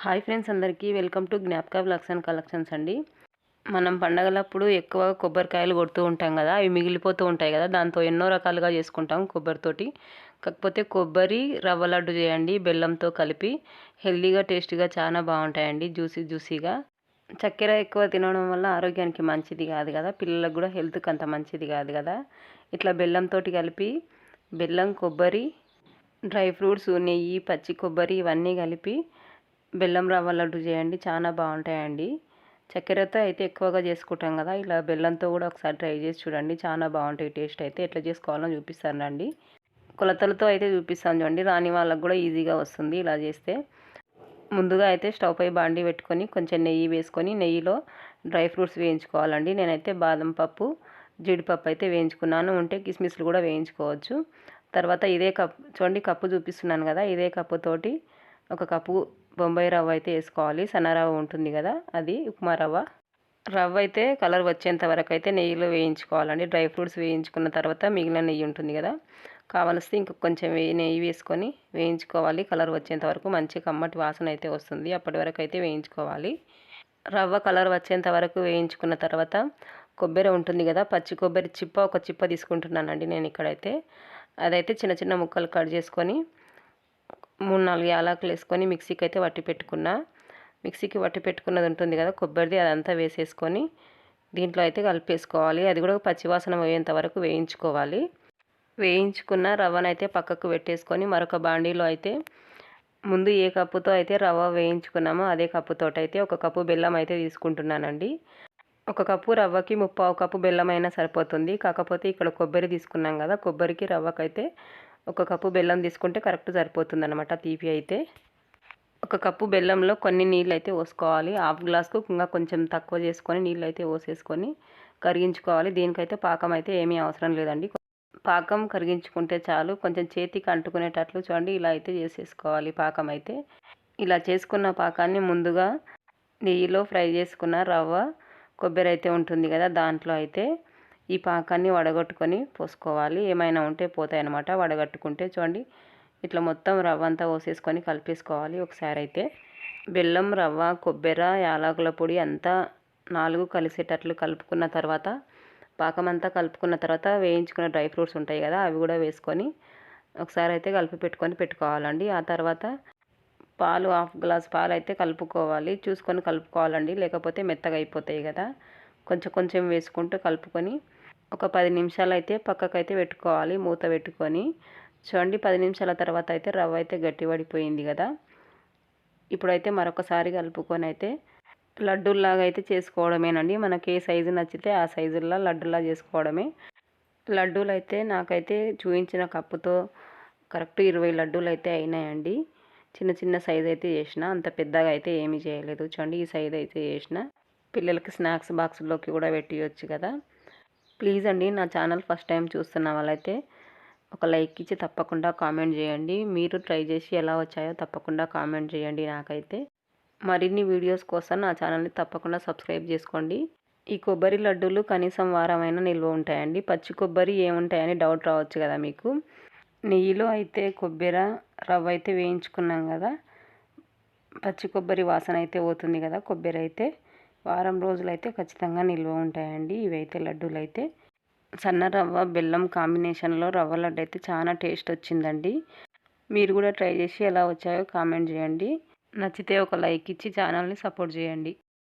Hi friends, అందరికీ welcome to జ్ఞాపక vlogs and collections అండి. మనం పండగలప్పుడు ఎక్కువ కొబ్బరికాయలు కొడుతూ ఉంటాం కదా, అవి మిగిలిపోతూ ఉంటాయి కదా, దాంతో ఎన్నో రకాలుగా చేసుకుంటాం కొబ్బరితోటి. కాకపోతే కొబ్బరి రవ్వ లడ్డు చేయండి బెల్లంతో కలిపి, హెల్దీగా టేస్టీగా చాలా బాగుంటాయండి, జ్యూసీగా. చక్కెర ఎక్కువ తినడం వల్ల ఆరోగ్యానికి మంచిది కాదు కదా, పిల్లలకు కూడా హెల్త్కి అంత మంచిది కాదు కదా. ఇట్లా బెల్లంతో కలిపి, బెల్లం, కొబ్బరి, డ్రై ఫ్రూట్స్, నెయ్యి, పచ్చి కొబ్బరి ఇవన్నీ కలిపి బెల్లం రవ్వ లడ్డు చేయండి, చాలా బాగుంటాయండి. చక్కెరతో అయితే ఎక్కువగా చేసుకుంటాం కదా, ఇలా బెల్లంతో కూడా ఒకసారి ట్రై చేసి చూడండి, చాలా బాగుంటాయి. టేస్ట్ అయితే ఎట్లా చేసుకోవాలో చూపిస్తానండి. కొలతలతో అయితే చూపిస్తాను చూడండి, రాని వాళ్ళకు కూడా ఈజీగా వస్తుంది ఇలా చేస్తే. ముందుగా అయితే స్టవ్ పై బాండి పెట్టుకొని కొంచెం నెయ్యి వేసుకొని, నెయ్యిలో డ్రై ఫ్రూట్స్ వేయించుకోవాలండి. నేనైతే బాదం పప్పు, జీడిపప్పు అయితే వేయించుకున్నాను, ఉంటే కిస్మిస్లు కూడా వేయించుకోవచ్చు. తర్వాత ఇదే కప్పు చూడండి, కప్పు చూపిస్తున్నాను కదా, ఇదే కప్పుతోటి ఒక కప్పు బొంబాయి రవ్వ అయితే వేసుకోవాలి. సన్న రవ్వ ఉంటుంది కదా, అది ఉప్మా రవ్వ. రవ్వ అయితే కలర్ వచ్చేంత వరకు అయితే నెయ్యిలో వేయించుకోవాలండి. డ్రై ఫ్రూట్స్ వేయించుకున్న తర్వాత మిగిలిన నెయ్యి ఉంటుంది కదా, కావలిస్తే ఇంక కొంచెం నెయ్యి వేసుకొని వేయించుకోవాలి. కలర్ వచ్చేంత వరకు మంచి కమ్మటి వాసన అయితే వస్తుంది, అప్పటి వరకు అయితే వేయించుకోవాలి. రవ్వ కలర్ వచ్చేంత వరకు వేయించుకున్న తర్వాత కొబ్బరి ఉంటుంది కదా, పచ్చి కొబ్బరి చిప్ప ఒక చిప్ప తీసుకుంటున్నానండి నేను ఇక్కడైతే. అదైతే చిన్న చిన్న ముక్కలు కట్ చేసుకొని 3-4 యాలకులు వేసుకొని మిక్సీకి అయితే వట్టి పెట్టుకున్నా. మిక్సీకి వట్టి పెట్టుకున్నది ఉంటుంది కదా కొబ్బరిది, అదంతా వేసేసుకొని దీంట్లో అయితే కలిపేసుకోవాలి. అది కూడా పచ్చివాసన పోయేంత వరకు వేయించుకోవాలి. వేయించుకున్న రవ్వనైతే పక్కకు పెట్టేసుకొని మరొక బాండీలో అయితే ముందు ఏ కప్పుతో అయితే రవ్వ వేయించుకున్నామో అదే కప్పుతో అయితే ఒక కప్పు బెల్లం అయితే తీసుకుంటున్నానండి. ఒక కప్పు రవ్వకి 3/4 కప్పు బెల్లం అయినా సరిపోతుంది. కాకపోతే ఇక్కడ కొబ్బరి తీసుకున్నాం కదా, కొబ్బరికి రవ్వకైతే ఒక కప్పు బెల్లం తీసుకుంటే కరెక్ట్ సరిపోతుంది అనమాట తీపి అయితే. ఒక కప్పు బెల్లంలో కొన్ని నీళ్ళు అయితే పోసుకోవాలి. హాఫ్ గ్లాస్కు ఇంకా కొంచెం తక్కువ చేసుకొని నీళ్ళు అయితే పోసేసుకొని కరిగించుకోవాలి. దీనికైతే పాకం అయితే ఏమీ అవసరం లేదండి, పాకం కరిగించుకుంటే చాలు. కొంచెం చేతికి అంటుకునేటట్లు చూడండి, ఇలా అయితే చేసేసుకోవాలి పాకం అయితే. ఇలా చేసుకున్న పాకాన్ని ముందుగా నెయ్యిలో ఫ్రై చేసుకున్న రవ్వ, కొబ్బరి అయితే ఉంటుంది కదా, దాంట్లో అయితే ఈ పాకాన్ని వడగట్టుకొని పోసుకోవాలి. ఏమైనా ఉంటే పోతాయి అన్నమాట వడగట్టుకుంటే. చూడండి, ఇట్లా మొత్తం రవ్వ అంతా పోసేసుకొని కలిపేసుకోవాలి ఒకసారి అయితే. బెల్లం, రవ్వ, కొబ్బరి, యాలకుల పొడి అంతా 4 కలిసేటట్లు కలుపుకున్న తర్వాత, పాకం అంతా కలుపుకున్న తర్వాత వేయించుకున్న డ్రై ఫ్రూట్స్ ఉంటాయి కదా, అవి కూడా వేసుకొని ఒకసారి అయితే కలిపి పెట్టుకోవాలండి. ఆ తర్వాత పాలు, హాఫ్ గ్లాస్ పాలు అయితే కలుపుకోవాలి, చూసుకొని కలుపుకోవాలండి, లేకపోతే మెత్తగా అయిపోతాయి కదా. కొంచెం కొంచెం వేసుకుంటూ కలుపుకొని ఒక 10 నిమిషాలు అయితే పక్కకైతే పెట్టుకోవాలి మూత పెట్టుకొని. చూడండి, 10 నిమిషాల తర్వాత అయితే రవ్వ అయితే గట్టిపడిపోయింది కదా. ఇప్పుడైతే మరొకసారి కలుపుకొని అయితే లడ్డూల్లాగా అయితే చేసుకోవడమేనండి. మనకి ఏ సైజు నచ్చితే ఆ సైజుల్లో లడ్డూలా చేసుకోవడమే. లడ్డూలు అయితే నాకైతే చూపించిన కప్పుతో కరెక్ట్ 20 లడ్డూలు అయితే అయినాయండి. చిన్న చిన్న సైజు అయితే చేసిన, అంత పెద్దగా అయితే ఏమీ చేయలేదు. చూడండి, ఈ సైజు అయితే చేసిన. పిల్లలకి స్నాక్స్ బాక్స్లోకి కూడా పెట్టియచ్చు కదా. ప్లీజ్ అండి, నా ఛానల్ ఫస్ట్ టైం చూస్తున్న వాళ్ళైతే ఒక లైక్ ఇచ్చి తప్పకుండా కామెంట్ చేయండి. మీరు ట్రై చేసి ఎలా వచ్చాయో తప్పకుండా కామెంట్ చేయండి నాకైతే. మరిన్ని వీడియోస్ కోసం నా ఛానల్ని తప్పకుండా సబ్స్క్రైబ్ చేసుకోండి. ఈ కొబ్బరి లడ్డూలు కనీసం వారమైనా నిల్వ ఉంటాయండి. పచ్చి కొబ్బరి ఏముంటాయని డౌట్ రావచ్చు కదా మీకు. నెయ్యిలో అయితే కొబ్బరి, రవ్వ అయితే వేయించుకున్నాం కదా, పచ్చి కొబ్బరి వాసన అయితే పోతుంది కదా. కొబ్బరి అయితే వారం రోజులు అయితే ఖచ్చితంగా నిల్వ ఉంటాయండి ఇవైతే లడ్డూలు అయితే. సన్న రవ్వ, బెల్లం కాంబినేషన్లో రవ్వ లడ్డు అయితే చాలా టేస్ట్ వచ్చిందండి. మీరు కూడా ట్రై చేసి ఎలా వచ్చాయో కామెంట్ చేయండి. నచ్చితే ఒక లైక్ ఇచ్చి ఛానల్ని సపోర్ట్ చేయండి.